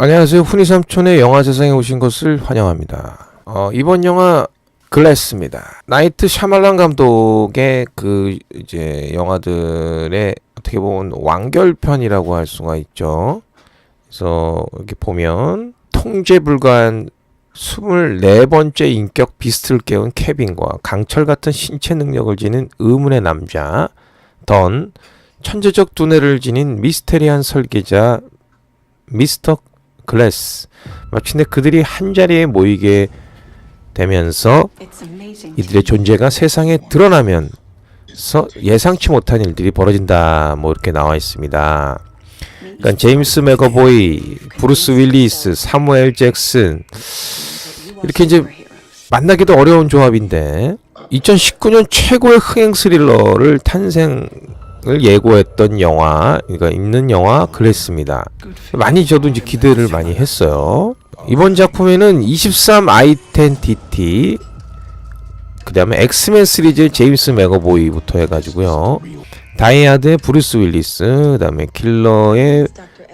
안녕하세요. 훈이삼촌의 영화 세상에 오신 것을 환영합니다. 이번 영화 글래스입니다. 나이트 샤말란 감독의 이제 영화들의 어떻게 보면 완결편이라고 할 수가 있죠. 그래서 이렇게 보면 통제 불가한 24번째 인격 비스트를 깨운 케빈과 강철 같은 신체 능력을 지닌 의문의 남자 던, 천재적 두뇌를 지닌 미스테리한 설계자 미스터 글래스. 마침내 그들이 한자리에 모이게 되면서 이들의 존재가 세상에 드러나면서 예상치 못한 일들이 벌어진다. 뭐 이렇게 나와 있습니다. 그러니까 제임스 맥어보이, 브루스 윌리스, 사무엘 잭슨 이렇게 이제 만나기도 어려운 조합인데 2019년 최고의 흥행 스릴러를 탄생을 예고했던 영화, 그러니까 있는 영화 글래스입니다. 많이 저도 이제 기대를 많이 했어요. 이번 작품에는 23 아이덴티티, 그 다음에 엑스맨 시리즈의 제임스 맥어보이부터 해가지고요. 다이하드의 브루스 윌리스, 그 다음에 킬러의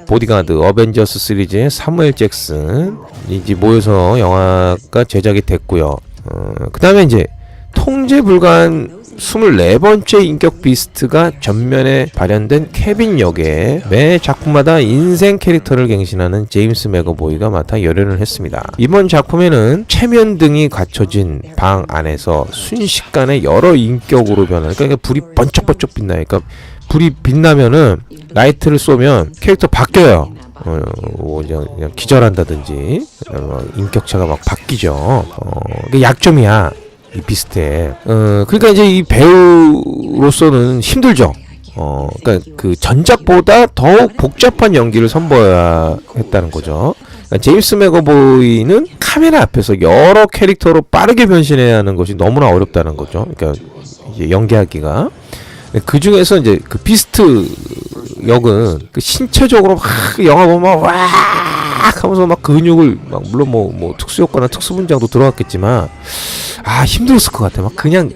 보디가드, 어벤져스 시리즈의 사무엘 잭슨 이제 모여서 영화가 제작이 됐고요. 그 다음에 이제 통제 불가한 24번째 인격 비스트가 전면에 발현된 케빈 역에 매 작품마다 인생 캐릭터를 갱신하는 제임스 맥어보이가 맡아 열연을 했습니다. 이번 작품에는 체면 등이 갖춰진 방 안에서 순식간에 여러 인격으로 변하는, 그러니까 불이 번쩍번쩍 빛나요. 그러니까 불이 빛나면은 라이트를 쏘면 캐릭터 바뀌어요. 그냥 기절한다든지 인격차가 막 바뀌죠. 그게 약점이야. 이 비슷해. 그러니까 이제 이 배우로서는 힘들죠. 그러니까 그 전작보다 더욱 복잡한 연기를 선보여야 했다는 거죠. 그러니까 제임스 맥어보이는 카메라 앞에서 여러 캐릭터로 빠르게 변신해야 하는 것이 너무나 어렵다는 거죠. 그러니까 이제 연기하기가. 그 중에서 이제 그 비스트 역은 그 신체적으로 막 영화 보면 와 하면서 막 근육을 막 물론 뭐 특수 효과나 특수 분장도 들어갔겠지만 힘들었을 것 같아. 막 그냥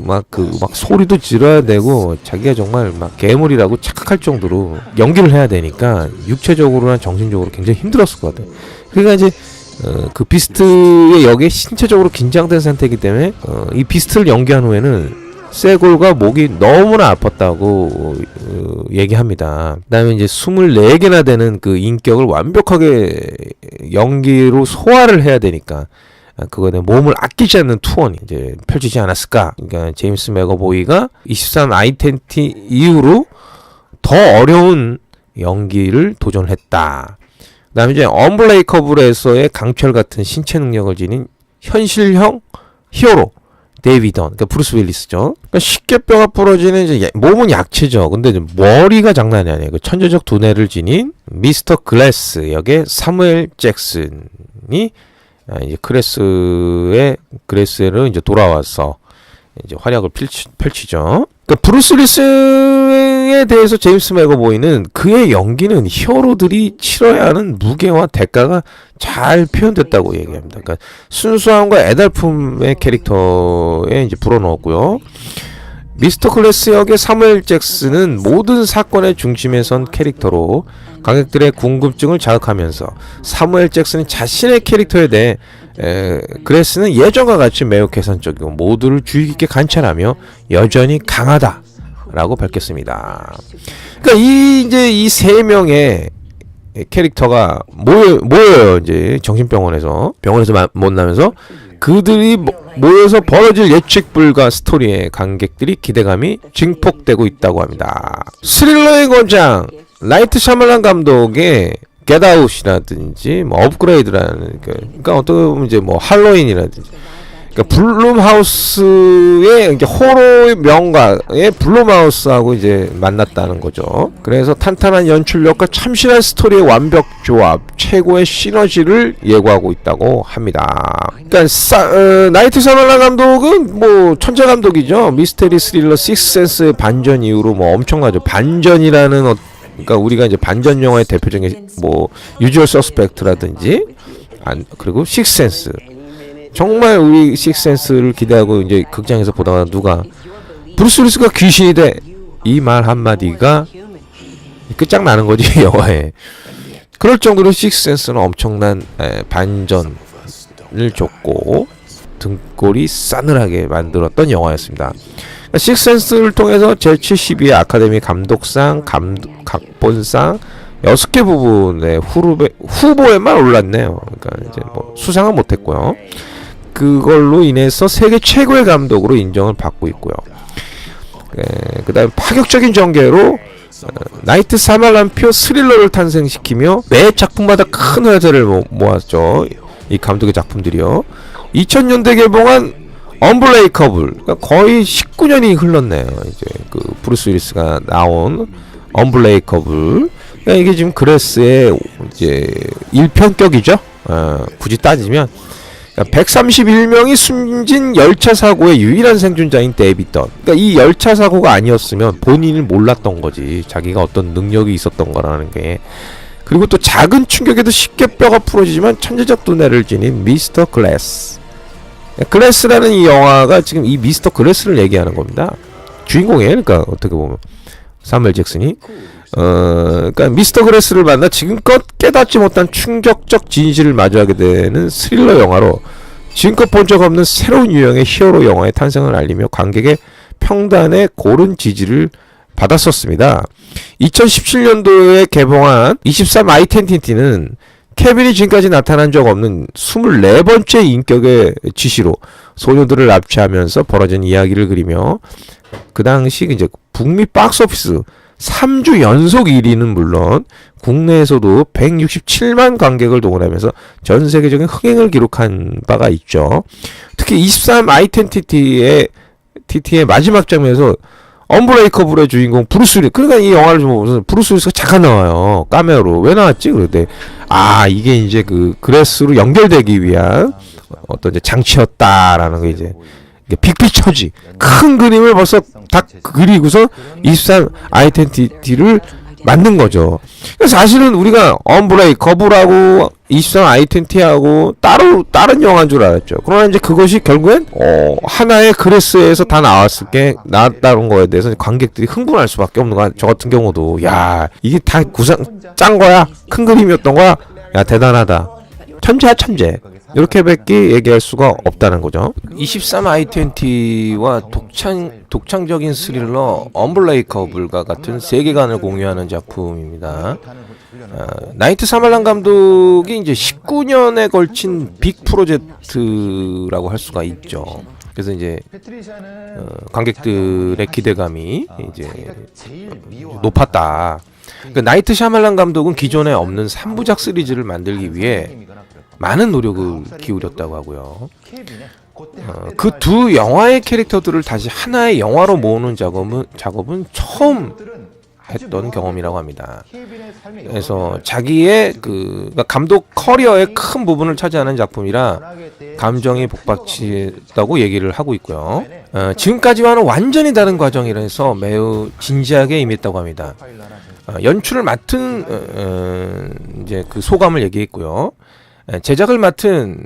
막 소리도 질러야 되고 자기가 정말 막 괴물이라고 착각할 정도로 연기를 해야 되니까 육체적으로나 정신적으로 굉장히 힘들었을 것 같아. 그러니까 이제 그 비스트의 역에 신체적으로 긴장된 상태이기 때문에 이 비스트를 연기한 후에는 쇄골과 목이 너무나 아팠다고 얘기합니다. 그 다음에 이제 24개나 되는 그 인격을 완벽하게 연기로 소화를 해야 되니까 그거는 몸을 아끼지 않는 투혼이 이제 펼치지 않았을까. 그러니까 제임스 맥어보이가 23 아이덴티 이후로 더 어려운 연기를 도전했다. 그 다음에 이제 언블레이커블에서의 강철 같은 신체 능력을 지닌 현실형 히어로 데이비던, 그러니까 브루스 윌리스죠. 그러니까 쉽게 뼈가 부러지는 이제 몸은 약체죠. 근데 이제 머리가 장난이 아니에요. 그 천재적 두뇌를 지닌 미스터 글래스 역의 사무엘 잭슨이 이제 그레스로 이제 돌아와서 이제 활약을 펼치죠. 그러니까 브루스 윌리스에 대해서 제임스 맥어보이는 그의 연기는 히어로들이 치러야 하는 무게와 대가가 잘 표현됐다고 얘기합니다. 그러니까 순수함과 애달품의 캐릭터에 이제 불어넣었고요. 미스터 클래스 역의 사무엘 잭슨은 모든 사건의 중심에 선 캐릭터로 관객들의 궁금증을 자극하면서 사무엘 잭슨이 자신의 캐릭터에 대해 그레스는 예전과 같이 매우 계산적이고 모두를 주의 깊게 관찰하며 여전히 강하다라고 밝혔습니다. 그러니까 이 세 명의 캐릭터가 모여요. 이제 정신병원에서 만나면서 그들이 모여서 벌어질 예측 불가 스토리에 관객들이 기대감이 증폭되고 있다고 합니다. 스릴러의 권장 나이트 샤말란 감독의 겟아웃이라든지 업그레이드라는, 그러니까 어떻게 보면 이제 할로윈이라든지, 그러니까 블룸하우스의 이제 호러의 명가의 블룸하우스하고 이제 만났다는 거죠. 그래서 탄탄한 연출력과 참신한 스토리의 완벽 조합, 최고의 시너지를 예고하고 있다고 합니다. 그러니까 나이트 샤말란 감독은 천재 감독이죠. 미스테리 스릴러 식스센스의 반전 이후로 엄청나죠. 반전이라는 그러니까 우리가 이제 반전 영화의 대표적인 유주얼 서스펙트라든지 그리고 식스센스. 정말 우리 식스센스를 기대하고 이제 극장에서 보다가 누가 브루스 윌리스가 귀신이 돼 이 말 한마디가 끝장나는 거지 영화에. 그럴 정도로 식스센스는 엄청난 반전을 줬고 등골이 싸늘하게 만들었던 영화였습니다. 식스센스를 통해서 제72회 아카데미 감독상, 각본상 6개 부분의 후보에만 올랐네요. 그러니까 이제 뭐 수상은 못했고요. 그걸로 인해서 세계 최고의 감독으로 인정을 받고 있고요. 그다음 파격적인 전개로 나이트 샤말란표 스릴러를 탄생시키며 매 작품마다 큰 화제를 모았죠. 이 감독의 작품들이요. 2000년대 개봉한 언브레이커블, 그러니까 거의 19년이 흘렀네요. 이제 그 브루스 윌리스가 나온 언브레이커블. 그러니까 이게 지금 그레스의 이제 1편격이죠. 굳이 따지면 131명이 숨진 열차 사고의 유일한 생존자인 데이비던. 그러니까 이 열차 사고가 아니었으면 본인을 몰랐던 거지. 자기가 어떤 능력이 있었던 거라는 게. 그리고 또 작은 충격에도 쉽게 뼈가 부러지지만 천재적 두뇌를 지닌 미스터 글래스. 글래스라는 이 영화가 지금 이 미스터 글래스를 얘기하는 겁니다. 주인공이에요. 그러니까 어떻게 보면 사무엘 잭슨이 그러니까 미스터 글래스를 만나 지금껏 깨닫지 못한 충격적 진실을 마주하게 되는 스릴러 영화로 지금껏 본 적 없는 새로운 유형의 히어로 영화의 탄생을 알리며 관객의 평단의 고른 지지를 받았었습니다. 2017년도에 개봉한 23 아이덴티티는 케빈이 지금까지 나타난 적 없는 24번째 인격의 지시로 소녀들을 납치하면서 벌어진 이야기를 그리며 그 당시 이제 북미 박스오피스 3주 연속 1위는 물론 국내에서도 167만 관객을 동원하면서 전 세계적인 흥행을 기록한 바가 있죠. 특히 23 아이덴티티의 마지막 장면에서 언브레이커블의 주인공 브루스 윌리스, 그러니까 이 영화를 좀 보면서 브루스 윌리스가 잠깐 나와요. 카메오로. 왜 나왔지? 그런데 이게 이제 그 그레스로 연결되기 위한 어떤 이제 장치였다라는 게 이제 빅피처지. 큰 그림을 벌써 다 그리고서 23 아이덴티티를 만든 거죠. 사실은 우리가 언브레이커블하고 23 아이덴티티하고 다른 영화인 줄 알았죠. 그러나 이제 그것이 결국엔 하나의 그레스에서 다 나왔다는 거에 대해서 관객들이 흥분할 수밖에 없는 거야. 저 같은 경우도 야 이게 다 짠 거야. 큰 그림이었던 거야. 야 대단하다. 천재야 천재. 이렇게밖에 얘기할 수가 없다는 거죠. 23 아이덴티티와 독창적인 스릴러 언블레이커블과 같은 세계관을 공유하는 작품입니다. 나이트 샤말란 감독이 이제 19년에 걸친 빅 프로젝트라고 할 수가 있죠. 그래서 이제 관객들의 기대감이 이제 높았다. 그러니까 나이트 샤말란 감독은 기존에 없는 3부작 시리즈를 만들기 위해 많은 노력을 기울였다고 하고요. 그 두 영화의 캐릭터들을 다시 하나의 영화로 모으는 작업은 처음 했던 경험이라고 합니다. 그래서 자기의 그러니까 감독 커리어의 큰 부분을 차지하는 작품이라 감정이 복받치다고 얘기를 하고 있고요. 지금까지와는 완전히 다른 과정이라서 매우 진지하게 임했다고 합니다. 연출을 맡은 이제 그 소감을 얘기했고요. 제작을 맡은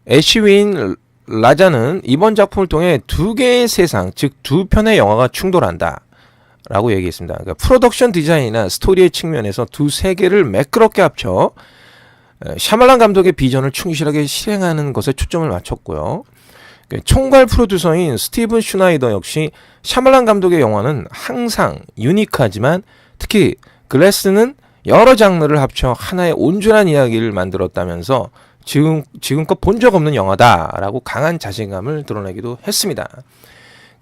애쉬윈 라자는 이번 작품을 통해 두 개의 세상, 즉 두 편의 영화가 충돌한다 라고 얘기했습니다. 그러니까 프로덕션 디자인이나 스토리의 측면에서 두 세계를 매끄럽게 합쳐 샤말란 감독의 비전을 충실하게 실행하는 것에 초점을 맞췄고요. 총괄 프로듀서인 스티븐 슈나이더 역시 샤말란 감독의 영화는 항상 유니크하지만 특히 글래스는 여러 장르를 합쳐 하나의 온전한 이야기를 만들었다면서 지금껏 본 적 없는 영화다라고 강한 자신감을 드러내기도 했습니다.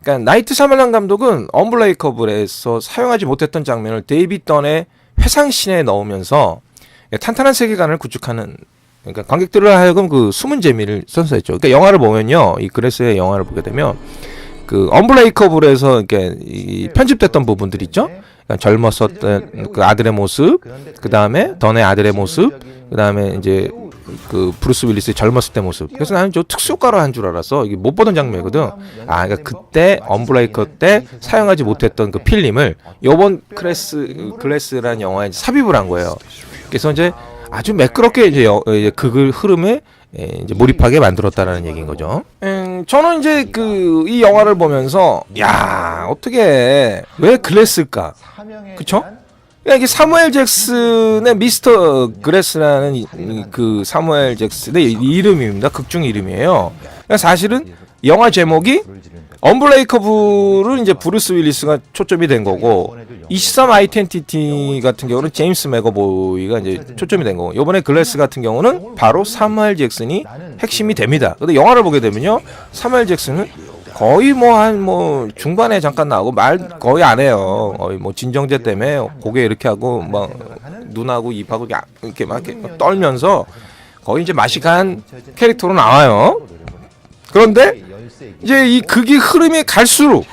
그러니까 나이트 샤말란 감독은 언블레이커블에서 사용하지 못했던 장면을 데이빗 던의 회상씬에 넣으면서 탄탄한 세계관을 구축하는, 그러니까 관객들을 하여금 그 숨은 재미를 선사했죠. 그러니까 영화를 보면요, 이 그레스의 영화를 보게 되면 그 언블레이커블에서 이렇게 이 편집됐던 부분들 있죠. 그러니까 젊었었던 그 아들의 모습, 그 다음에 던의 아들의 모습, 그 다음에 이제 그 브루스 윌리스의 젊었을 때 모습. 그래서 나는 저 특수효과로 한 줄 알았어. 이게 못 보던 장면이거든. 그러니까 그때 언브레이커 때 사용하지 못했던 그 필름을 요번 글래스라는 영화에 삽입을 한 거예요. 그래서 이제 아주 매끄럽게 이제 그 흐름에 이제 몰입하게 만들었다라는 얘기인 거죠. 저는 이제 이 영화를 보면서 야, 어떻게 왜 글래스일까? 그쵸? 그러니까 이게 사무엘 잭슨의 미스터 그레스라는 그 사무엘 잭슨의 이름입니다. 극중 이름이에요. 그러니까 사실은 영화 제목이 언블레이커블은 이제 브루스 윌리스가 초점이 된 거고 23 아이덴티티 같은 경우는 제임스 맥어보이가 이제 초점이 된 거고 이번에 글래스 같은 경우는 바로 사무엘 잭슨이 핵심이 됩니다. 근데 영화를 보게 되면요, 사무엘 잭슨은 거의 뭐 중반에 잠깐 나오고 말 거의 안 해요. 거의 뭐 진정제 때문에 고개 이렇게 하고 막 눈하고 입하고 이렇게 막 이렇게 떨면서 거의 이제 맛이 간 캐릭터로 나와요. 그런데 이제 이 극이 흐름이 갈수록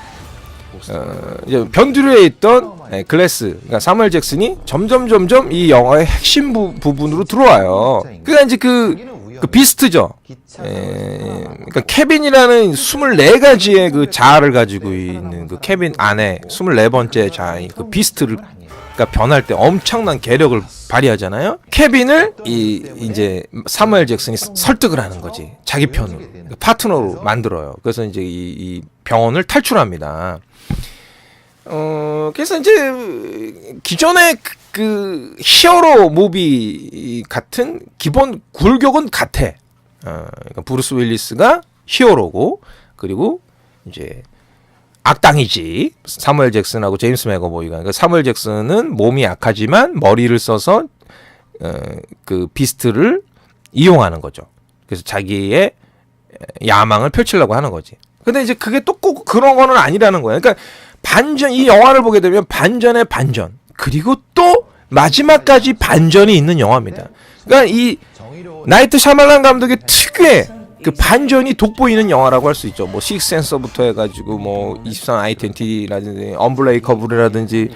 이제 변두리에 있던 글래스, 그러니까 사무엘 잭슨이 점점 이 영화의 핵심 부분으로 들어와요. 그러니까 이제 그 비스트죠. 그러니까 케빈이라는 24가지의 그 자아를 가지고 있는 그 케빈 안에 24번째 자아인 그 비스트를 그러니까 변할 때 엄청난 계력을 발휘하잖아요. 케빈을 이제 사무엘 잭슨이 설득을 하는 거지. 자기 편으로 파트너로 만들어요. 그래서 이제 이 병원을 탈출합니다. 그래서 이제 기존의 그 히어로 무비 같은 기본 굴격은 같아. 그러니까 브루스 윌리스가 히어로고 그리고 이제 악당이지. 사무엘 잭슨하고 제임스 맥어보이가. 그러니까 사무엘 잭슨은 몸이 약하지만 머리를 써서 그 비스트를 이용하는 거죠. 그래서 자기의 야망을 펼치려고 하는 거지. 근데 이제 그게 또 꼭 그런 거는 아니라는 거예요. 그러니까 반전, 이 영화를 보게 되면 반전의 반전, 그리고 또 마지막까지 반전이 있는 영화입니다. 그러니까 이 나이트 샤말란 감독의 특유의 그 반전이 돋보이는 영화라고 할 수 있죠. 뭐 식스센서부터 해가지고 뭐 23 아이덴티티라든지 언블레이커블이라든지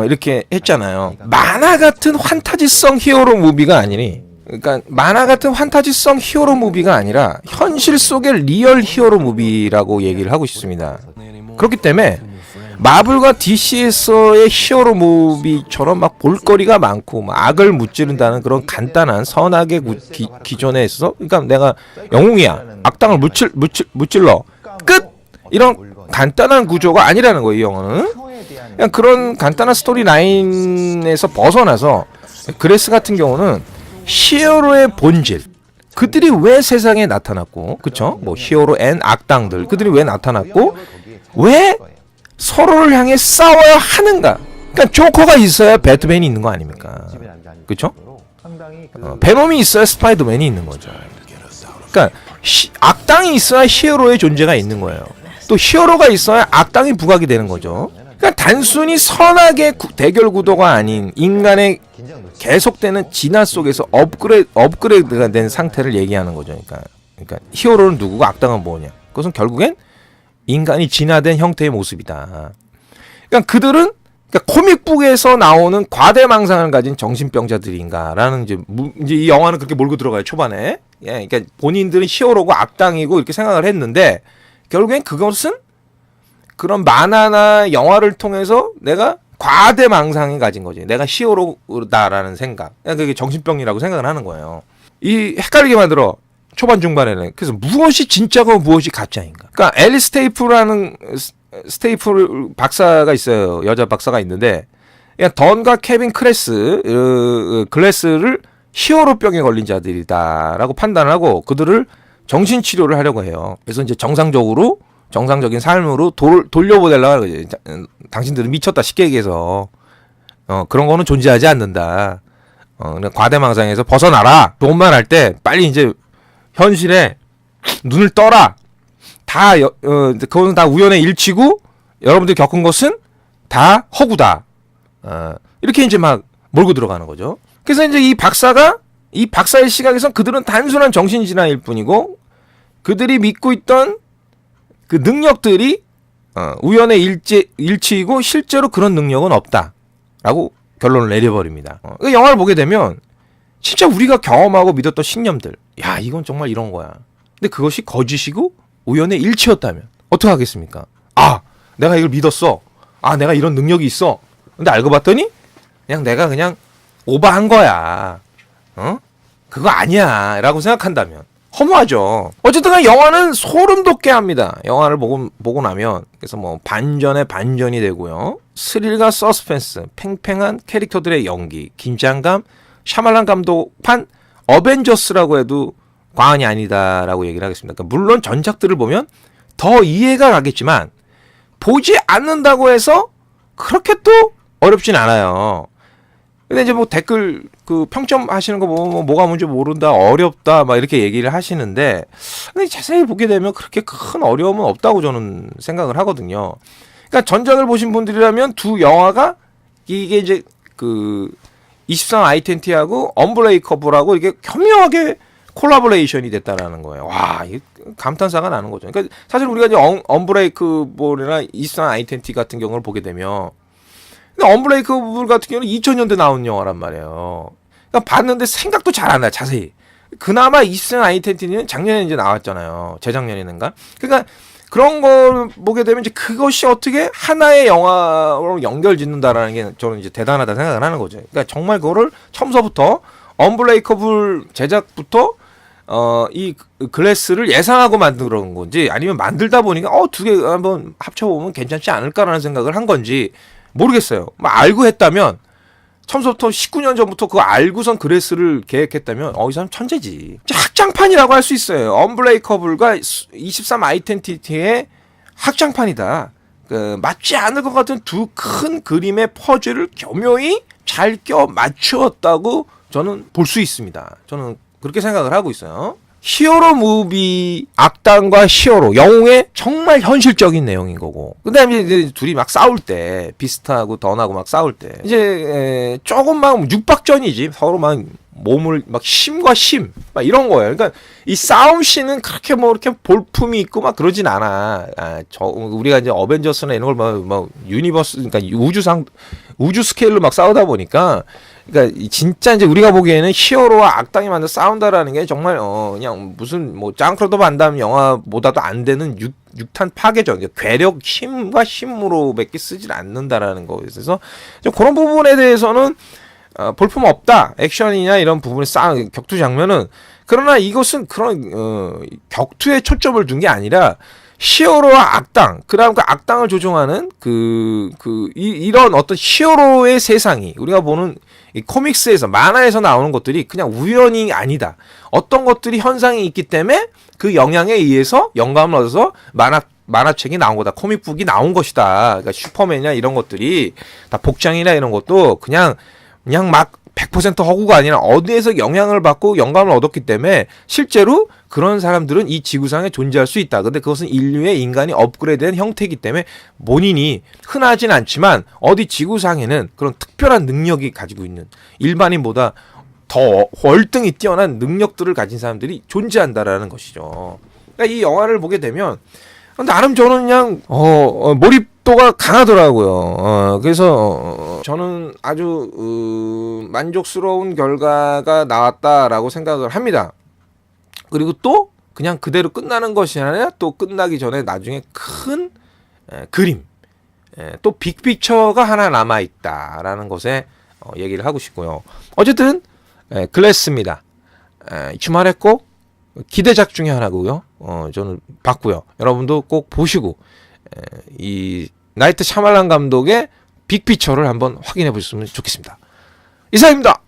이렇게 했잖아요. 만화 같은 환타지성 히어로 무비가 아니니, 그러니까 만화 같은 환타지성 히어로 무비가 아니라 현실 속의 리얼 히어로 무비라고 얘기를 하고 싶습니다. 그렇기 때문에 마블과 DC에서의 히어로 무비처럼 막 볼거리가 많고 막 악을 무찌른다는 그런 간단한 선악의 기존에 있어서, 그러니까 내가 영웅이야, 악당을 무찔러 끝, 이런 간단한 구조가 아니라는 거예요. 이 영화는 그냥 그런 간단한 스토리 라인에서 벗어나서 그레스 같은 경우는 히어로의 본질, 그들이 왜 세상에 나타났고, 그쵸? 뭐 히어로 앤 악당들, 그들이 왜 나타났고 왜 서로를 향해 싸워야 하는가. 그러니까 조커가 있어야 배트맨이 있는 거 아닙니까? 그쵸? 베놈이 있어야 스파이더맨이 있는 거죠. 그러니까 악당이 있어야 히어로의 존재가 있는 거예요. 또 히어로가 있어야 악당이 부각이 되는 거죠. 그러니까 단순히 선악의 대결 구도가 아닌 인간의 계속되는 진화 속에서 업그레이드가 된 상태를 얘기하는 거죠. 그러니까 히어로는 누구고 악당은 뭐냐. 그것은 결국엔 인간이 진화된 형태의 모습이다. 그러니까 그들은 그러니까 코믹북에서 나오는 과대망상을 가진 정신병자들인가라는 이제 이 영화는 그렇게 몰고 들어가요, 초반에. 예, 그러니까 본인들은 히어로고 악당이고 이렇게 생각을 했는데 결국엔 그것은 그런 만화나 영화를 통해서 내가 과대망상이 가진 거지. 내가 히어로다라는 생각. 그러니까 그게 정신병이라고 생각을 하는 거예요. 이 헷갈리게 만들어. 초반 중반에는. 그래서 무엇이 진짜고 무엇이 가짜인가. 그러니까 앨리스 스테이플라는 스테이플 박사가 있어요. 여자 박사가 있는데 던과 케빈 글래스를 히어로병에 걸린 자들이다라고 판단하고 그들을 정신치료를 하려고 해요. 그래서 이제 정상적인 삶으로 돌려보내려고 하는 거지. 당신들은 미쳤다, 쉽게 얘기해서. 그런 거는 존재하지 않는다. 과대망상에서 벗어나라. 좋은 말 할 때 빨리 이제 현실에 눈을 떠라. 그거는 다 우연의 일치고 여러분들이 겪은 것은 다 허구다. 이렇게 이제 막 몰고 들어가는 거죠. 그래서 이제 이 박사의 시각에선 그들은 단순한 정신질환일 뿐이고 그들이 믿고 있던 그 능력들이 우연의 일치이고 실제로 그런 능력은 없다라고 결론을 내려버립니다. 그 영화를 보게 되면 진짜 우리가 경험하고 믿었던 신념들, 야, 이건 정말 이런 거야. 근데 그것이 거짓이고 우연의 일치였다면 어떻게 하겠습니까? 아, 내가 이걸 믿었어. 아, 내가 이런 능력이 있어. 근데 알고 봤더니 내가 그냥 오버한 거야. 그거 아니야 라고 생각한다면 허무하죠. 어쨌든 영화는 소름 돋게 합니다. 영화를 보고 나면. 그래서 뭐 반전에 반전이 되고요. 스릴과 서스펜스, 팽팽한 캐릭터들의 연기, 긴장감, 샤말란 감독판 어벤져스라고 해도 과언이 아니다라고 얘기를 하겠습니다. 그러니까 물론 전작들을 보면 더 이해가 가겠지만 보지 않는다고 해서 그렇게 또 어렵진 않아요. 근데 이제 뭐 댓글 그 평점 하시는 거 보면 뭐가 뭔지 모른다, 어렵다 막 이렇게 얘기를 하시는데, 근데 자세히 보게 되면 그렇게 큰 어려움은 없다고 저는 생각을 하거든요. 그러니까 전작을 보신 분들이라면 두 영화가 이게 이제 그 23 아이덴티하고 언브레이커블하고 이게 교묘하게 콜라보레이션이 됐다라는 거예요. 와, 이게 감탄사가 나는 거죠. 그러니까 사실 우리가 이제 언브레이커블이나 23 아이덴티 같은 경우를 보게 되면, 근데 언브레이커블 같은 경우는 2000년대 나온 영화란 말이에요. 그러니까 봤는데 생각도 잘 안 나, 자세히. 그나마 23 아이덴티는 작년에 이제 나왔잖아요. 재작년이는가? 그러니까 그런 걸 보게 되면 이제 그것이 어떻게 하나의 영화로 연결짓는다라는 게 저는 이제 대단하다 생각을 하는 거죠. 그러니까 정말 그거를 처음서부터 언브레이커블 제작부터 이 글래스를 예상하고 만든 건지, 아니면 만들다 보니까 두 개 한번 합쳐보면 괜찮지 않을까라는 생각을 한 건지 모르겠어요. 알고 했다면, 처음부터 19년 전부터 그거 알고선 글래스를 계획했다면 이 사람 천재지. 확장판이라고 할 수 있어요. 언브레이커블과 23 아이덴티티의 확장판이다. 맞지 않을 것 같은 두 큰 그림의 퍼즐을 교묘히 잘 껴 맞추었다고 저는 볼 수 있습니다. 저는 그렇게 생각을 하고 있어요. 히어로 무비, 악당과 히어로, 영웅의 정말 현실적인 내용인 거고, 그 다음에 이제 둘이 막 싸울 때, 비스트하고 던하고 막 싸울 때, 이제 조금 막 육박전이지. 서로 막 몸을 막 심과 심 막 이런 거예요. 그러니까 이 싸움 씬은 그렇게 뭐 이렇게 볼품이 있고 막 그러진 않아. 우리가 이제 어벤져스나 이런 걸 막 유니버스, 그러니까 우주 스케일로 막 싸우다 보니까, 그러니까 진짜 이제 우리가 보기에는 히어로와 악당이 만나 싸운다라는 게 정말 그냥 무슨 뭐 짱크로도 반담 영화보다도 안 되는 육탄 파괴전, 괴력, 힘과 힘으로밖에 쓰질 않는다라는 거에 있어서 그런 부분에 대해서는 볼품 없다. 액션이나 이런 부분에 격투 장면은. 그러나 이것은 그런 격투에 초점을 둔 게 아니라 히어로와 악당, 그다음 그 악당을 조종하는 이런 어떤 히어로의 세상이, 우리가 보는 이 코믹스에서, 만화에서 나오는 것들이 그냥 우연이 아니다. 어떤 것들이 현상이 있기 때문에 그 영향에 의해서 영감을 얻어서 만화책이 나온 거다. 코믹북이 나온 것이다. 그러니까 슈퍼맨이나 이런 것들이 다, 복장이나 이런 것도 그냥 막 100% 허구가 아니라 어디에서 영향을 받고 영감을 얻었기 때문에 실제로 그런 사람들은 이 지구상에 존재할 수 있다. 근데 그것은 인류의 인간이 업그레이드된 형태이기 때문에 본인이 흔하진 않지만 어디 지구상에는 그런 특별한 능력이 가지고 있는, 일반인보다 더 월등히 뛰어난 능력들을 가진 사람들이 존재한다라는 것이죠. 그러니까 이 영화를 보게 되면 나름 저는 그냥 몰입도가 강하더라고요. 그래서 저는 아주 만족스러운 결과가 나왔다라고 생각을 합니다. 그리고 또 그냥 그대로 끝나는 것이 아니라 또 끝나기 전에 나중에 큰 그림, 또 빅피처가 하나 남아있다라는 것에 얘기를 하고 싶고요. 어쨌든 글래스입니다. 주말에 꼭 기대작 중에 하나고요. 저는 봤고요. 여러분도 꼭 보시고 이 나이트 샤말란 감독의 빅피처를 한번 확인해 보셨으면 좋겠습니다. 이상입니다.